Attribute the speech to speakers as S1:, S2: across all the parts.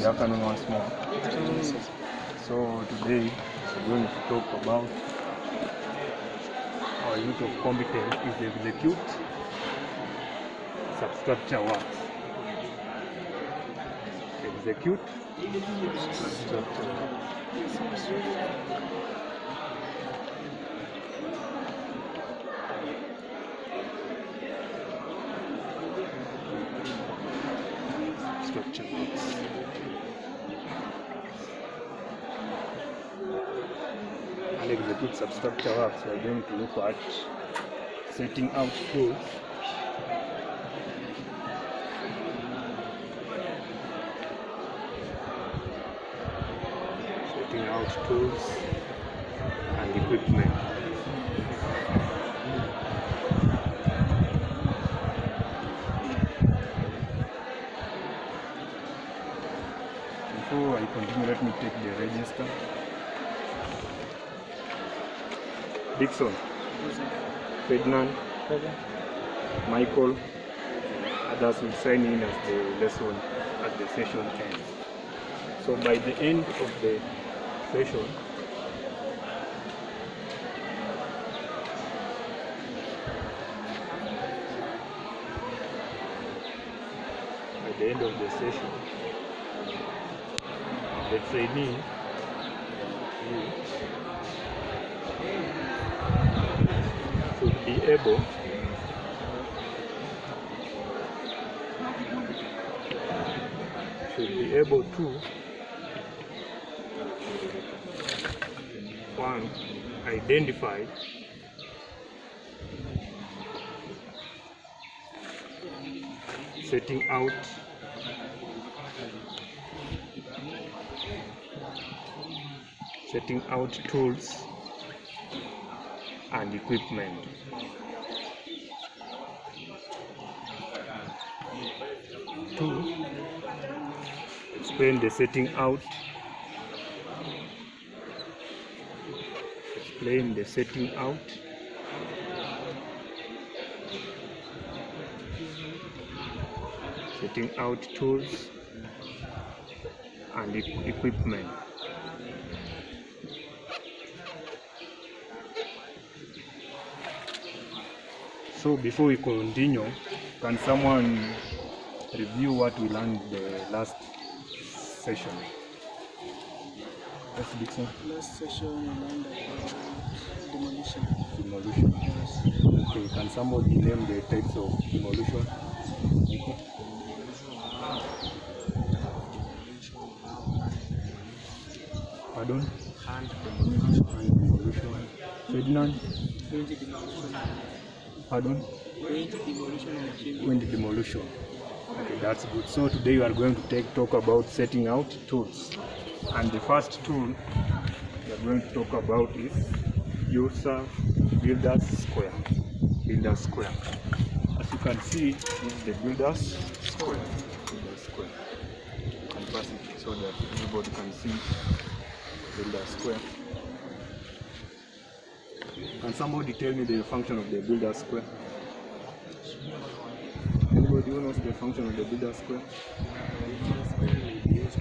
S1: Good afternoon once more. So today we're going to talk about our unit of competence is the execute substructure works. Execute substructure works. And execute substructure works, we are going to look at setting out tools, and equipment. Before I continue, let me take the register. Dixon, Ferdinand, Michael, others will sign in as the lesson, as the session ends. So by the end of the session, the trainee should be able to one, identify setting out tools and equipment. 2, explain the setting out. Setting out tools and equipment. So before we continue, can someone review what we learned the last session? Yes, Dixon.
S2: Last session we learned about demolition.
S1: Yes. Okay, can somebody name the types of demolition? Okay. Pardon?
S2: Hand demolition.
S1: Ferdinand?
S2: Paint demolition.
S1: Pardon?
S2: Paint
S1: demolition. Okay, that's good. So today we are going to talk about setting out tools. And the first tool we are going to talk about is builder's square. As you can see, this is the builder's square. You can pass it so that everybody can see builder's square. Can somebody tell me the function of the builder's square? Anybody who knows the function of the builder's square?
S2: The builder's square may be used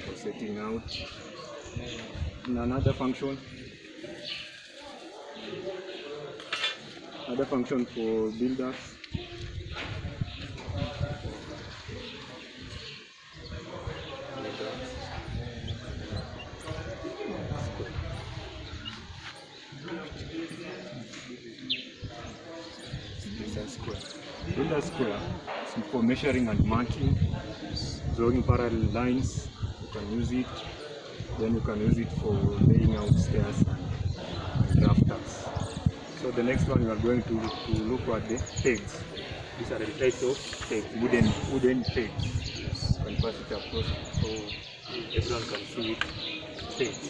S2: for
S1: setting out. And another function? Other function for builders? Builder's square is for measuring and marking, drawing parallel lines. You can use it. Then you can use it for laying out stairs and rafters. So the next one we are going to look at the pegs. These are the types of pegs, wooden pegs. You can pass it across so everyone can see it. Pegs.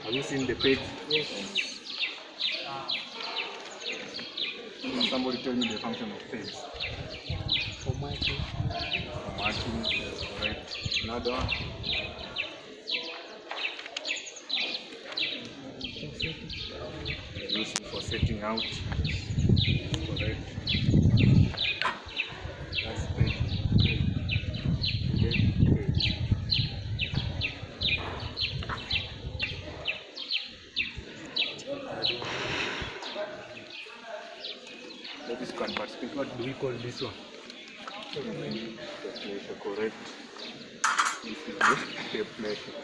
S1: Have you seen the peg?
S2: Yes.
S1: Can somebody tell me the function of pegs?
S2: For marking.
S1: Correct. Another one? Used for setting out. Correct. That's great. This convert speed. What do we call this one? Tape measure, correct. This is the tape measure.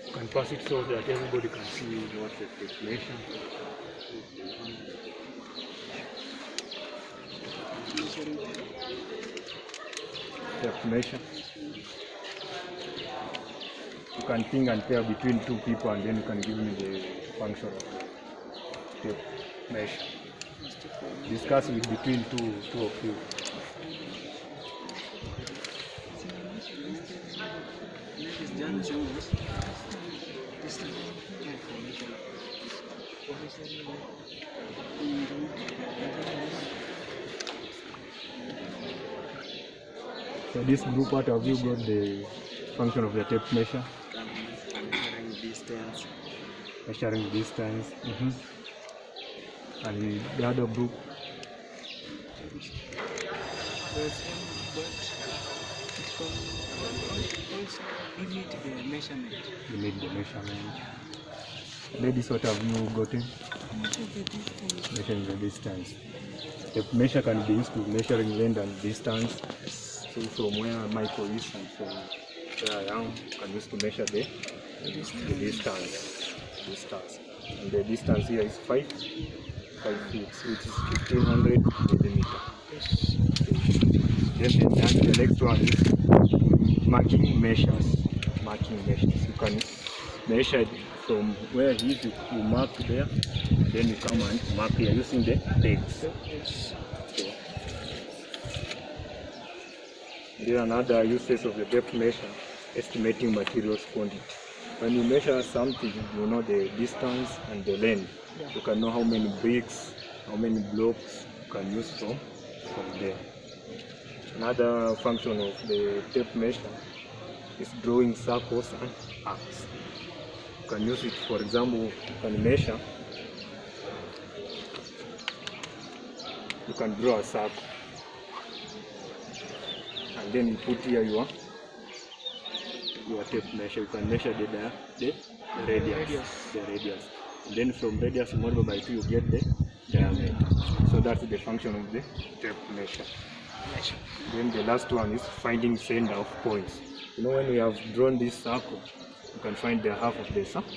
S1: You can pass it so that everybody can see what the tape measure. Tape measure. You can ping and pair between two people, and then you can give me the function of the tape measure. Discuss it between two of you. So this group, what have you got the function of the tape measure? Measuring distance. And the other group?
S2: You need the measurement.
S1: You need the measurement. Ladies, what have you gotten? Measuring the distance. The measure can be used to measuring length and distance. So from where Michael is and from where I am, you can use to measure the distance. And the distance here is 5 feet, which is 1500 millimeters. Then the next one is marking measures. You can measure it from where he is, you mark there, then you come and mark here using the tags. Okay. There are another uses of the depth measure, estimating materials quantity. When you measure something, you know the distance and the length. You can know how many bricks, how many blocks you can use from there. Another function of the tape measure is drawing circles and arcs. You can use it, for example, you can measure, you can draw a circle, and then you put here your tape measure. You can measure the radius. And then from radius multiplied by 2 you get the diameter. So that's the function of the tape measure. Then the last one is finding center of points. You know, when we have drawn this circle, you can find the half of the circle.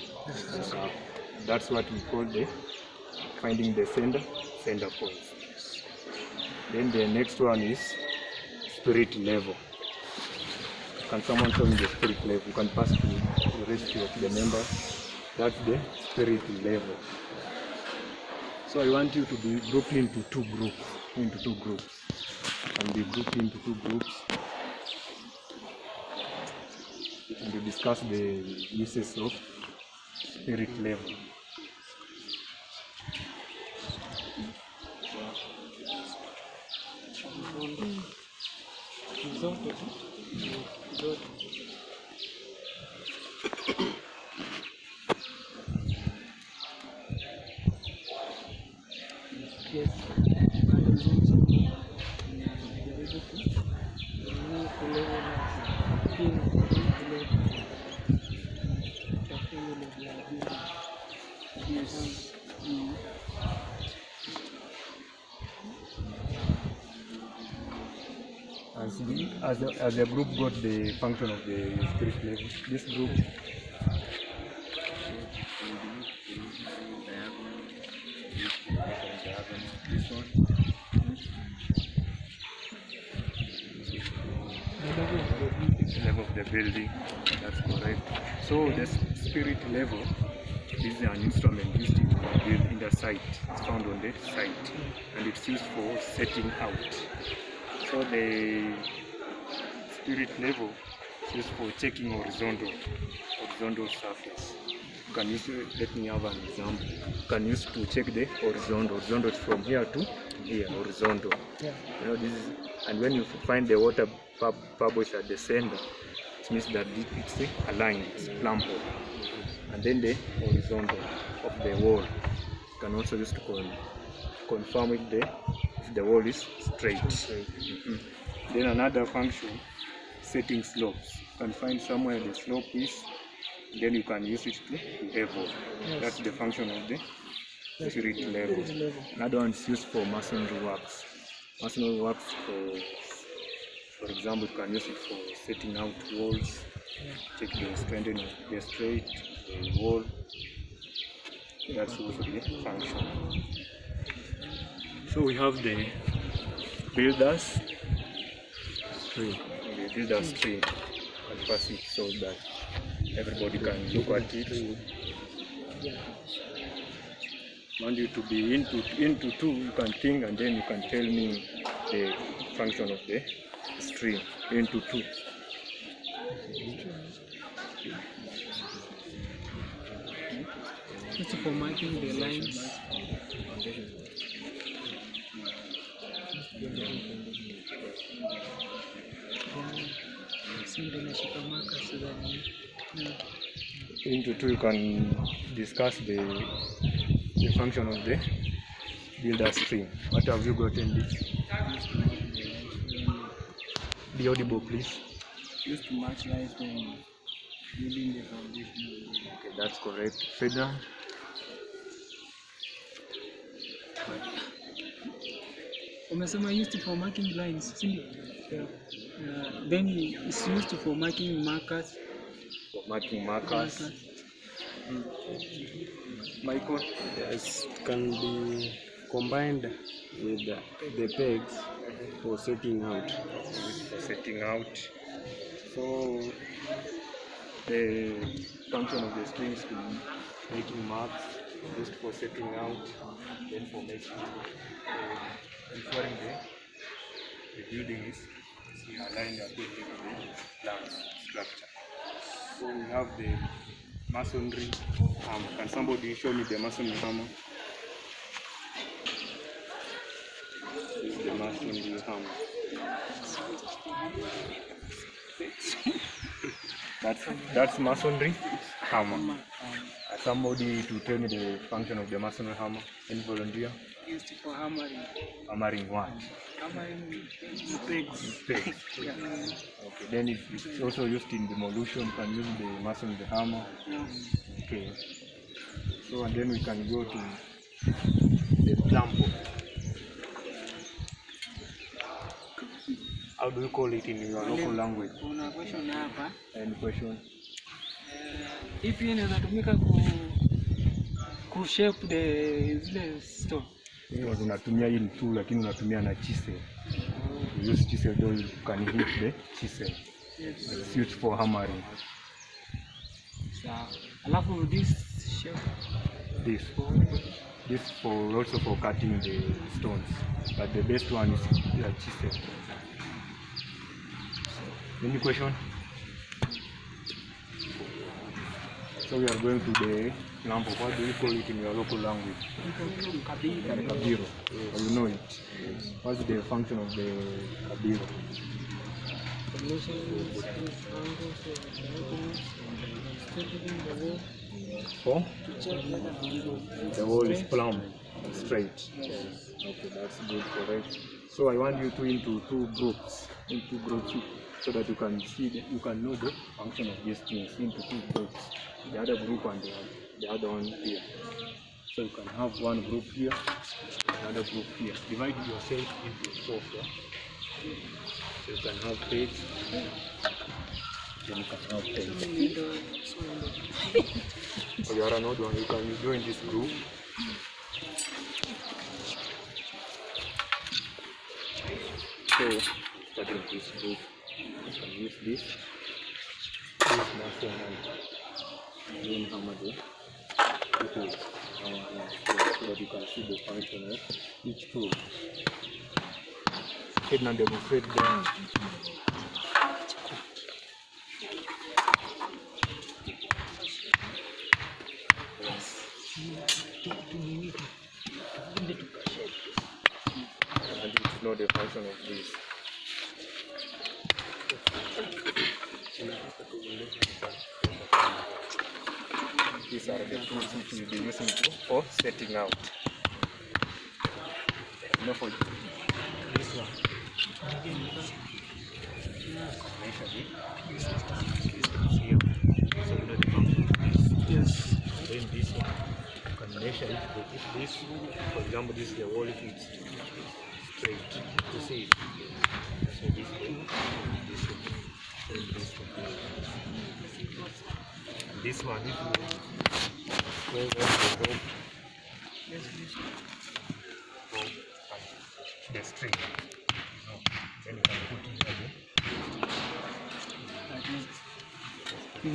S1: That's what we call the finding the center points. Then the next one is spirit level. Can someone show me the spirit level? You can pass to the rest of the members. That's the spirit level. So I want you to be grouped into two groups. And be grouped into two groups. And we discuss the uses of spirit level. As the group got the function of the spirit level, this group level of the building, that's correct. So the spirit level is an instrument used in the site. It's found on the site and it's used for setting out. So the spirit level is used for checking horizontal surface. You can use, let me have an example. You can use to check the horizontal. Horizontal is from here to here, horizontal.
S3: Yeah.
S1: You know, this is, and when you find the water bubbles at the center, it means that it's aligned, it's plump. And then the horizontal of the wall can also use to confirm if the wall is straight. Then another function, setting slopes. You can find somewhere the slope is, then you can use it to level.
S3: Yes.
S1: That's the function of the spirit level. Another one is used for masonry works. Masonry works, for example, you can use it for setting out walls, check the strength of the straight, the wall. That's also the function. So we have the builder's tree. The builder's tree. And pass it so that everybody can look at it. I want you to be into two, you can think, and then you can tell me the function of the string. Into two.
S3: Just for marking the lines.
S1: Into two, you can discuss the function of the builder string. What have you got in this? Be audible, please.
S2: Used to match lines when building the foundation.
S1: Okay, that's correct. Further.
S3: Umesema used for marking lines, sindio? Yeah. Then it's used for marking markers.
S1: For marking markers. Michael?
S2: Yes, it can be combined with the pegs for setting out.
S1: For setting out. So the function of the string is to making marks, just for setting out, then for making ensuring the building is aligned according to the plan structure. So we have the masonry hammer. Can somebody show me the masonry hammer? This is the masonry hammer. That's masonry hammer. Somebody to tell me the function of the masonry hammer. Any volunteer?
S3: Used for hammering.
S1: Hammering what?
S3: Hammering pegs.
S1: Pegs.
S3: Yeah.
S1: Okay. Then it's also used in demolition. You can use the masonry hammer.
S3: Yeah.
S1: Okay. So and then we can go to the plumbo. How do you call it in your local language?
S3: Kuna question hapa.
S1: Any question?
S3: Hii pia inaweza tumika ku shape zile stone.
S1: Unatumia hii tool lakini unatumia na chisel. You use chisel though you can hit the chisel.
S3: Yes.
S1: It's used for hammering.
S3: Sawa. Alafu this shape.
S1: This for also for cutting the stones. But the best one is the chisel. Any question? So we are going to the lampo. What do you call it in your local language? Kabiro. You know it. What's the function of the kabiro? For? The wall is plumb, straight. Okay, that's good, correct. So I want you to into two groups, so that you can see, you can know the function of these things into two groups. The other group and the other one here. So you can have one group here, another group here. Divide yourself into four. Yeah? So you can have pegs, then you can have pegs. So you are another one, you can join this group. So starting this group, you can use this master and then hammer the tools so that you can see the function of each tool. Head and demonstrate them. know the function of this. These are the tools which we'll be using for setting out. You know, for this one, measure this distance here. So you know the function of this. Yes. And then this one, you can measure it. If this, for example, this is the wall, if it's straight, you see it. So this way, this way, and this way. And this one, if you go over the rope, the string, then you can put it again. And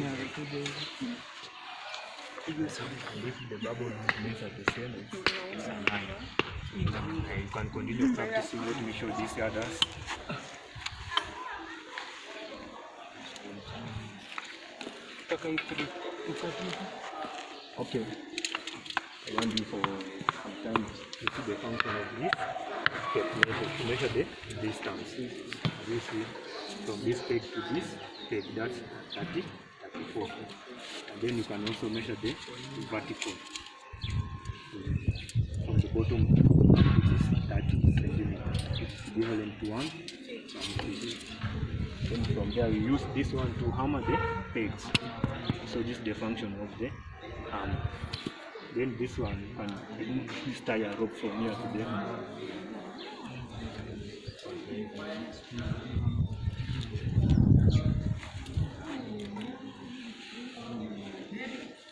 S1: if the bubble remains at the same, it's a line. You can continue practicing. Let me show this others. Okay. I want you for sometimes to see the function of this. Okay, to measure the distance. You see, from this peg to this peg, that's 34. And then you can also measure the vertical. From the bottom, which is 30 centimeters, which is equivalent to 1. Then from there, we use this one to hammer the pegs. So this is the function of the hammer. Then this one, you can remove this tire rope from here to there.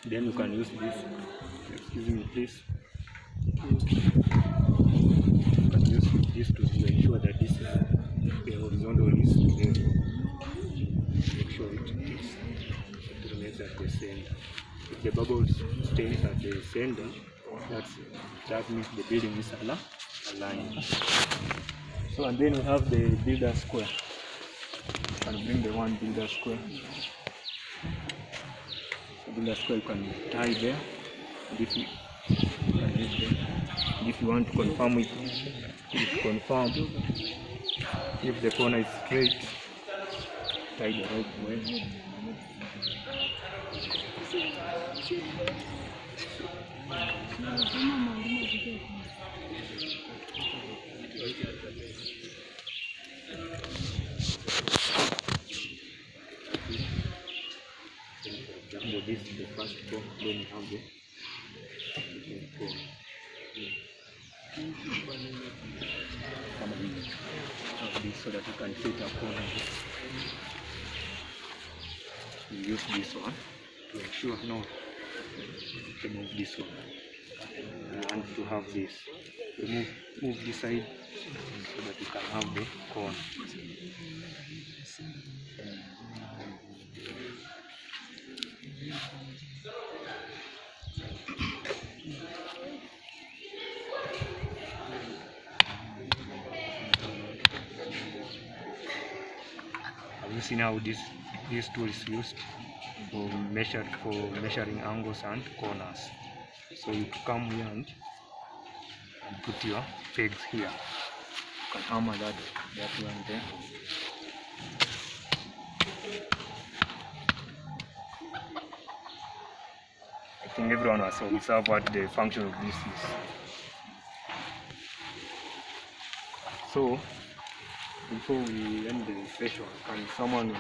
S1: Then you can use this. Excuse me, please. You can use this to ensure that this the horizontal is there. Make sure it remains at the center. If the bubble stays at the center, that means the building is aligned. So, and then we have the builder square. You can bring the one builder square. The builder square you can tie there. And if you want to confirm it, confirm if the corner is straight, tie the rope well. This is the first four, then you have the second four. This so that you can fit a corner. You use this one to ensure remove this one. You want to have this. Move this side so that you can have the corner. Have you seen how this tool is used for measuring angles and corners? So you come here and put your pegs here. You can hammer that one there. I think everyone has observed what the function of this is. So, before we end the session, can someone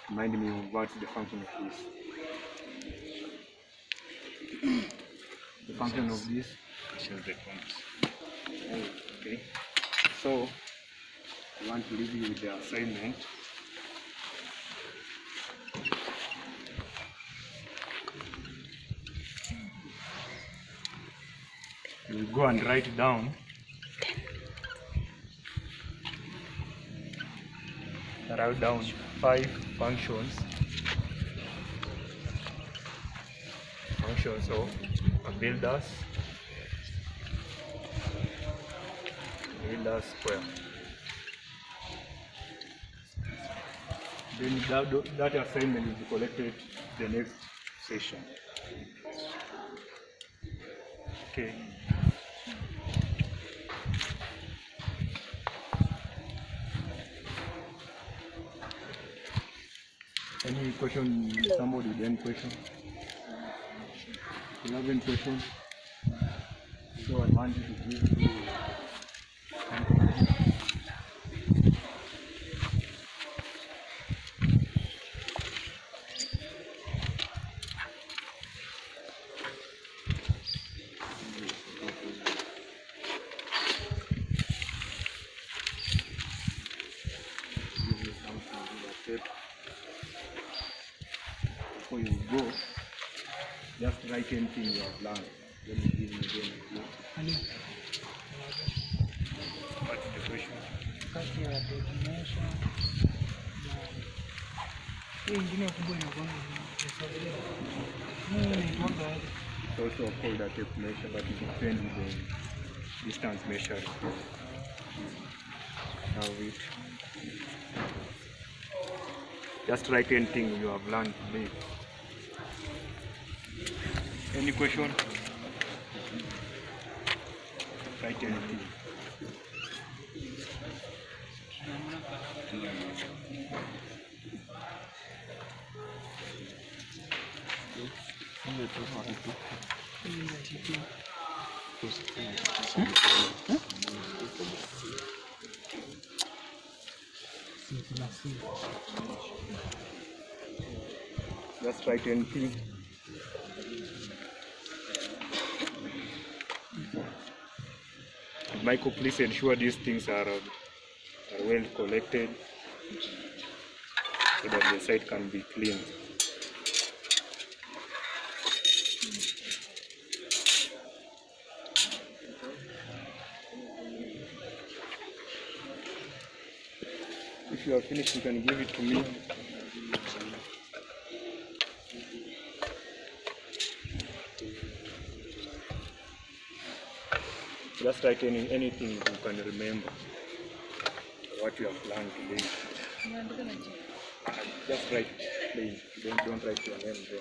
S1: remind me what's the function of this? The function of this? Shows the corners. Okay. So, I want to leave you with the assignment. You go and write down five functions of a builder's square. Then that assignment will be collected the next session. Okay. Any question? Somebody with any question? You have any question? So I want you to give you before you go, just write anything you have learned. Then you give me again. What's the question?
S3: Kati ya definition na hii ingine kubwa inakuwa inaitwaga
S1: It's also called a tape measure, but it depends on the distance measuring. Now wait. Just write anything you have learned today. Any question? Write anything. Just write anything. Michael, please ensure these things are well collected so that the site can be cleaned. If you are finished, you can give it to me. Just write anything you can remember, what you have learned today. Just write plain. Don't write your name there.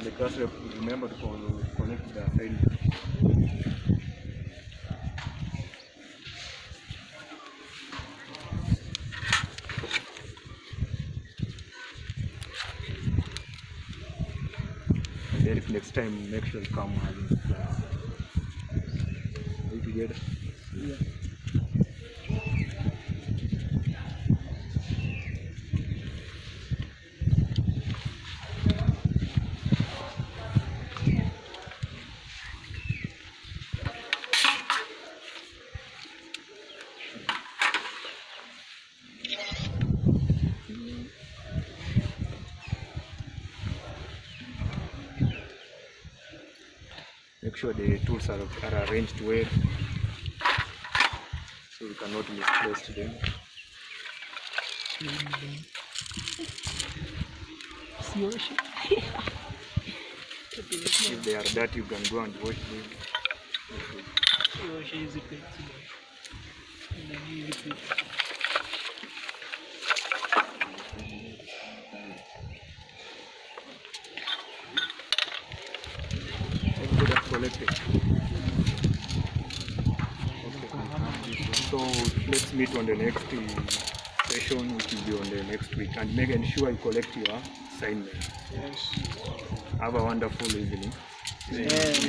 S1: The class rep, remember to connect the file. And then if next time, make sure you come early to class. Are you together?
S3: yeah.
S1: Make sure the tools are arranged well so you cannot misplace them. If they are dirty, you can go and wash them. Everybody has collected. Okay. So let's meet on the next session, which will be on the next week, and make sure you collect your assignment.
S3: Yes.
S1: Have a wonderful evening.
S3: Yeah.